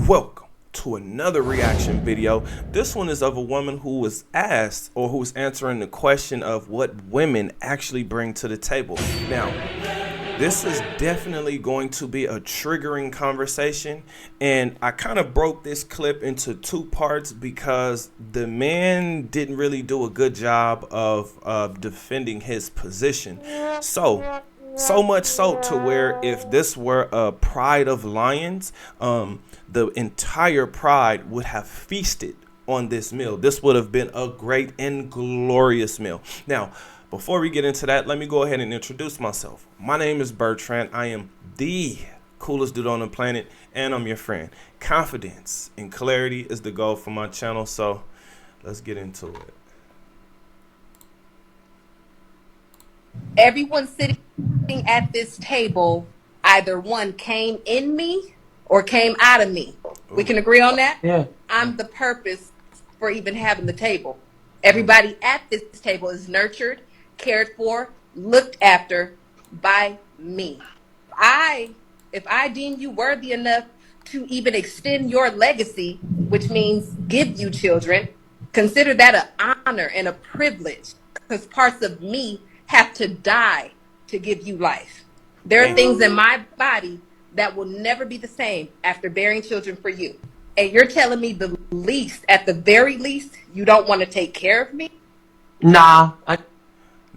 Welcome to another reaction video. This one is of a woman who was asked, or who was answering the question of what women actually bring to the table. Now, this is definitely going to be a triggering conversation, and I kind of broke this clip into two parts because the man didn't really do a good job of defending his position. So much so to where if this were a pride of lions, the entire pride would have feasted on this meal. This would have been a great and glorious meal. Now, before we get into that, let me go ahead and introduce myself. My name is Bertrand. I am the coolest dude on the planet, and I'm your friend. Confidence and clarity is the goal for my channel, so let's get into it. Everyone sitting at this table, either one came in me or came out of me. We can agree on that? Yeah. I'm the purpose for even having the table. Everybody at this table is nurtured, cared for, looked after by me. If I deem you worthy enough to even extend your legacy, which means give you children, consider that an honor and a privilege, because parts of me have to die to give you life. There are things in my body that will never be the same after bearing children for you. And you're telling me the least, at the very least, you don't want to take care of me? Nah.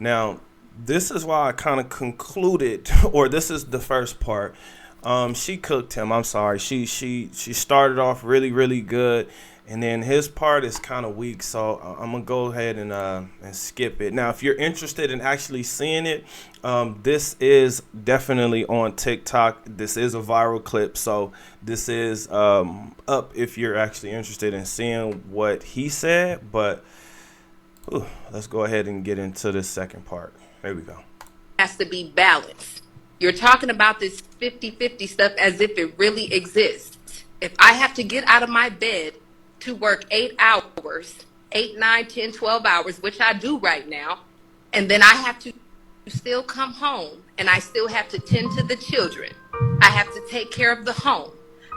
Now, this is why I kind of concluded, or this is the first part. She cooked him. I'm sorry. She started off really good, and then his part is kind of weak. So I'm gonna go ahead and skip it. Now, if you're interested in actually seeing it, this is definitely on TikTok. This is a viral clip, so this is up if you're actually interested in seeing what he said. But let's go ahead and get into the second part. There we go. Has to be balanced. You're talking about this 50-50 stuff as if it really exists. If I have to get out of my bed to work 8 hours, 8, 9, 10, 12 hours, which I do right now, and then I have to still come home and I still have to tend to the children. I have to take care of the home.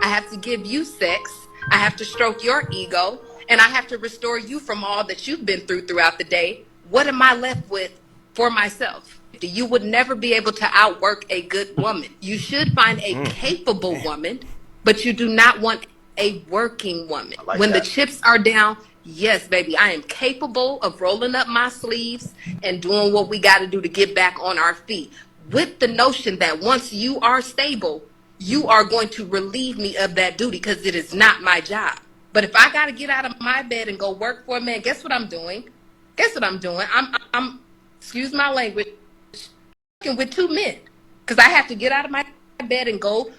I have to give you sex. I have to stroke your ego, and I have to restore you from all that you've been through throughout the day. What am I left with for myself? You would never be able to outwork a good woman. You should find a capable woman, but you do not want a working woman. When the chips are down, yes, baby, I am capable of rolling up my sleeves and doing what we got to do to get back on our feet, with the notion that once you are stable, you are going to relieve me of that duty, because it is not my job. But if I got to get out of my bed and go work for a man, guess what I'm doing? Guess what I'm doing? I'm excuse my language, with 2 men, because I have to get out of my bed and go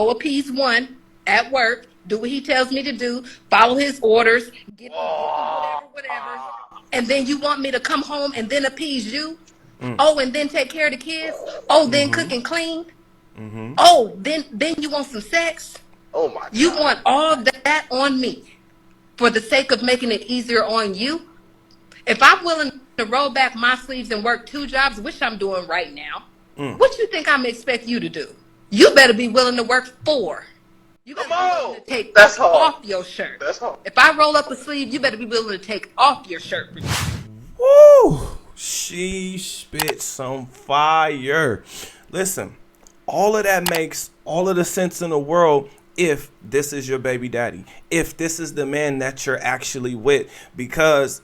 appease one at work, do what he tells me to do, follow his orders, get whatever. And then you want me to come home and then appease you? Oh, and then take care of the kids? Oh, then cook and clean? Oh, then you want some sex? Oh my God. You want all that on me for the sake of making it easier on you? If I'm willing to roll back my sleeves and work 2 jobs, which I'm doing right now, what you think I'm expect you to do? You better be willing to work 4. You better be willing to take off your shirt. That's hard. If I roll up a sleeve, you better be willing to take off your shirt. Woo! She spit some fire. Listen, all of that makes all of the sense in the world if this is your baby daddy, if this is the man that you're actually with, because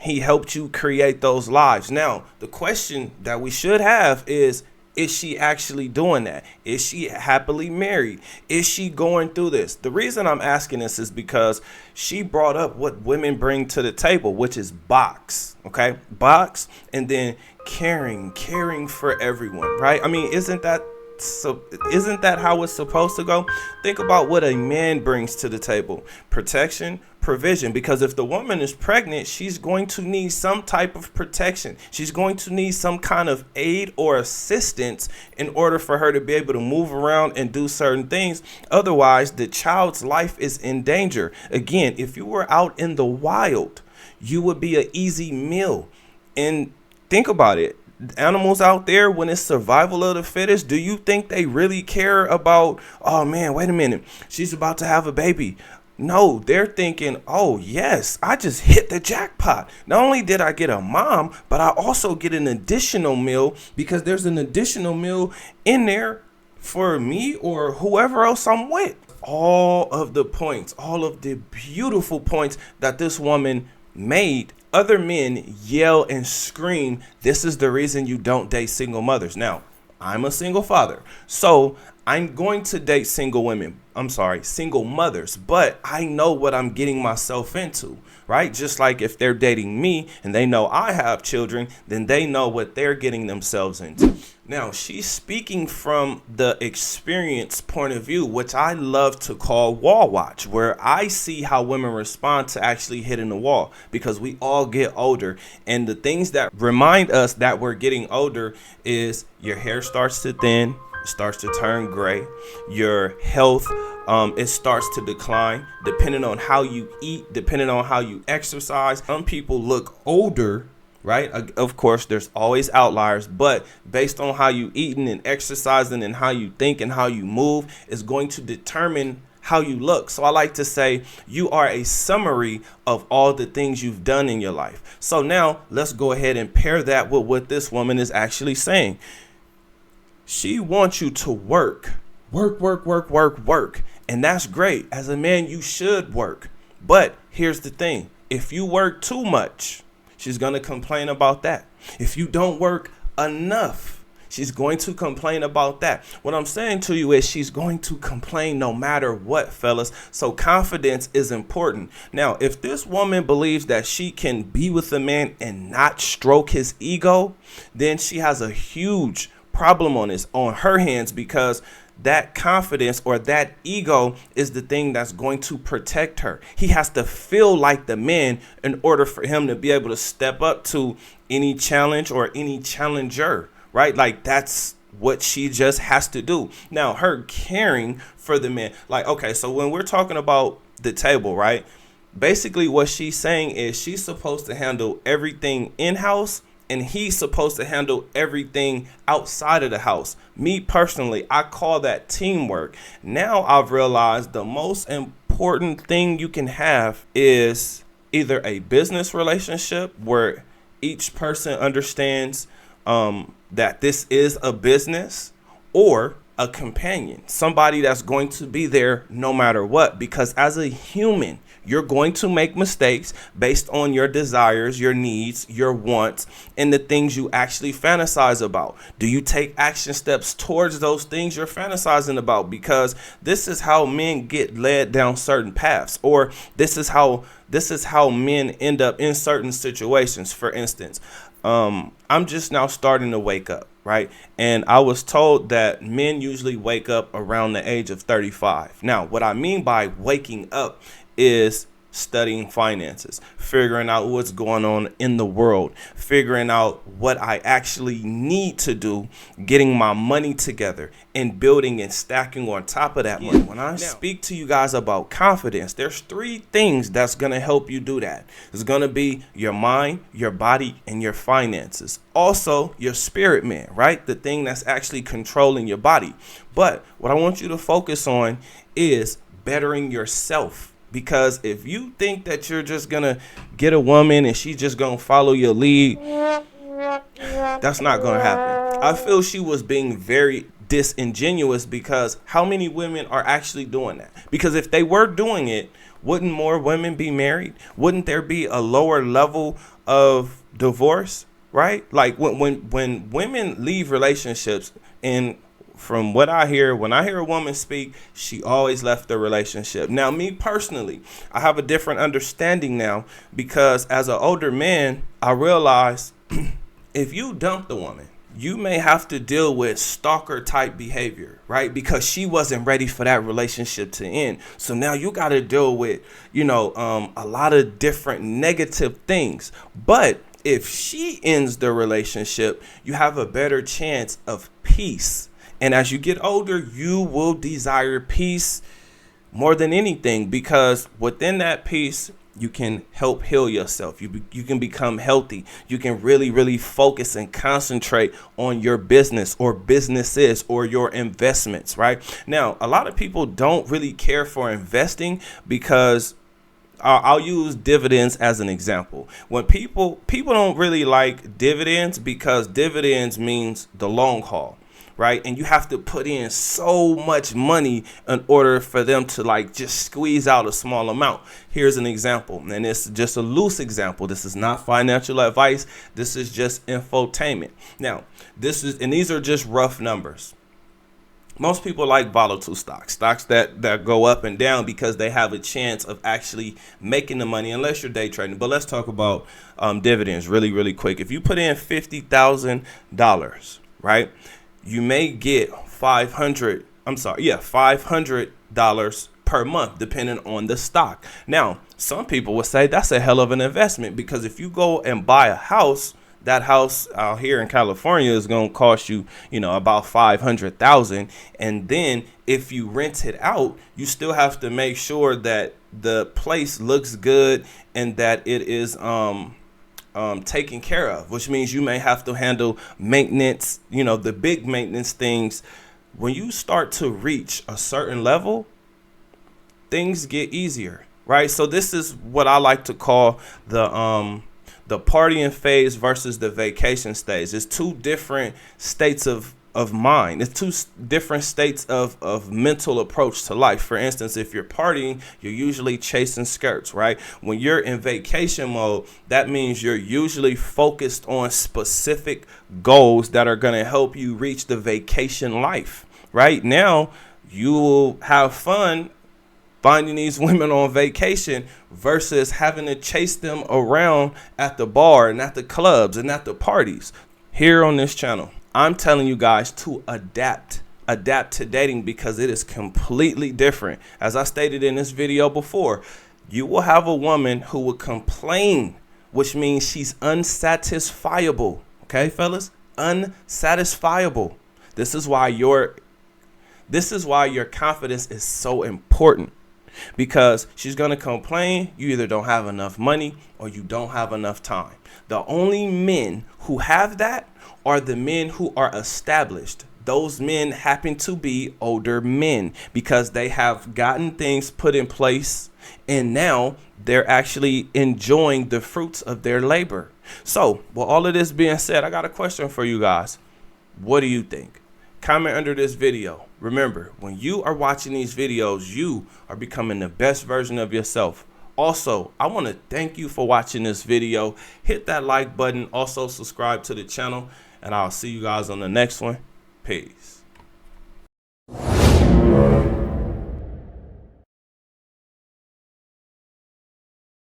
he helped you create those lives. Now, the question that we should have is she actually doing that? Is she happily married? Is she going through this? The reason I'm asking this is because she brought up what women bring to the table, which is box, okay? Box, and then caring for everyone, right? I mean, isn't that how it's supposed to go? Think about what a man brings to the table: protection, provision. Because if the woman is pregnant, she's going to need some type of protection. She's going to need some kind of aid or assistance in order for her to be able to move around and do certain things. Otherwise, the child's life is in danger. Again, if you were out in the wild, you would be an easy meal. And think about it. animals out there, when it's survival of the fittest, do you think they really care about, oh man, wait a minute, she's about to have a baby? No, they're thinking, oh yes, I just hit the jackpot. Not only did I get a mom, but I also get an additional meal, because there's an additional meal in there for me or whoever else I'm with. All of the points, all of the beautiful points that this woman made, other men yell and scream, this is the reason you don't date single mothers. Now, I'm a single father, so I'm going to date single mothers, but I know what I'm getting myself into, right? Just like if they're dating me and they know I have children, then they know what they're getting themselves into. Now, she's speaking from the experience point of view, which I love to call wall watch, where I see how women respond to actually hitting the wall, because we all get older. And the things that remind us that we're getting older is your hair starts to thin, starts to turn gray, your health it starts to decline depending on how you eat, depending on how you exercise. Some people look older, right? Of course, there's always outliers, but based on how you eating and exercising and how you think and how you move is going to determine how you look. So I like to say you are a summary of all the things you've done in your life. So now let's go ahead and pair that with what this woman is actually saying. She wants you to work. And that's great. As a man, you should work. But here's the thing. If you work too much, she's going to complain about that. If you don't work enough, she's going to complain about that. What I'm saying to you is she's going to complain no matter what, fellas. So confidence is important. Now, if this woman believes that she can be with a man and not stroke his ego, then she has a huge problem on her hands, because that confidence or that ego is the thing that's going to protect her. He has to feel like the man in order for him to be able to step up to any challenge or any challenger, right? Like, that's what she just has to do. Now, her caring for the man, like, okay, so when we're talking about the table, right? Basically what she's saying is she's supposed to handle everything in-house and he's supposed to handle everything outside of the house. Me personally, I call that teamwork. Now I've realized the most important thing you can have is either a business relationship where each person understands that this is a business, or a companion, somebody that's going to be there no matter what. Because as a human, you're going to make mistakes based on your desires, your needs, your wants, and the things you actually fantasize about. Do you take action steps towards those things you're fantasizing about? Because this is how men get led down certain paths, or this is how men end up in certain situations. For instance, I'm just now starting to wake up, right? And I was told that men usually wake up around the age of 35. Now, what I mean by waking up is studying finances, figuring out what's going on in the world, figuring out what I actually need to do, getting my money together, and building and stacking on top of that money. When I speak to you guys about confidence, there's 3 things that's going to help you do that. It's going to be your mind, your body, and your finances. Also, your spirit man, right? The thing that's actually controlling your body. But what I want you to focus on is bettering yourself. Because if you think that you're just going to get a woman and she's just going to follow your lead, that's not going to happen. I feel she was being very disingenuous, because how many women are actually doing that? Because if they were doing it, wouldn't more women be married? Wouldn't there be a lower level of divorce, right? Like when women leave relationships, and from what I hear, when I hear a woman speak, she always left the relationship. Now, me personally, I have a different understanding now, because as an older man, I realize if you dump the woman, you may have to deal with stalker type behavior, right? Because she wasn't ready for that relationship to end. So now you got to deal with, a lot of different negative things. But if she ends the relationship, you have a better chance of peace. And as you get older, you will desire peace more than anything, because within that peace You can help heal yourself. You can become healthy. You can really focus and concentrate on your business or businesses or your investments, right? Now, a lot of people don't really care for investing because I'll use dividends as an example. When people don't really like dividends because dividends means the long haul, right? And you have to put in so much money in order for them to like just squeeze out a small amount. Here's an example, and it's just a loose example. This is not financial advice. This is just infotainment. Now, these are just rough numbers. Most people like volatile stocks that go up and down because they have a chance of actually making the money unless you're day trading. But let's talk about dividends really quick. If you put in $50,000, right, you may get $500 per month, depending on the stock. Now, some people would say that's a hell of an investment because if you go and buy a house, that house out here in California is going to cost you, about $500,000. And then if you rent it out, you still have to make sure that the place looks good and that it is taken care of, which means you may have to handle maintenance, the big maintenance things. When you start to reach a certain level, things get easier, right? So this is what I like to call the partying phase versus the vacation stage. It's two different states of mind. It's two different states of mental approach to life. For instance, if you're partying, you're usually chasing skirts, right? When you're in vacation mode, that means you're usually focused on specific goals that are going to help you reach the vacation life. Right now, you will have fun finding these women on vacation versus having to chase them around at the bar and at the clubs and at the parties. Here on this channel, I'm telling you guys to adapt to dating because it is completely different. As I stated in this video before, you will have a woman who will complain, which means she's unsatisfiable. Okay, fellas, unsatisfiable. This is why your confidence is so important. Because she's going to complain you either don't have enough money or you don't have enough time. The only men who have that are the men who are established. Those men happen to be older men because they have gotten things put in place and now they're actually enjoying the fruits of their labor. So, with all of this being said, I got a question for you guys. What do you think? Comment under this video. Remember, when you are watching these videos, you are becoming the best version of yourself. Also, I want to thank you for watching this video. Hit that like button. Also, subscribe to the channel. And I'll see you guys on the next one. Peace.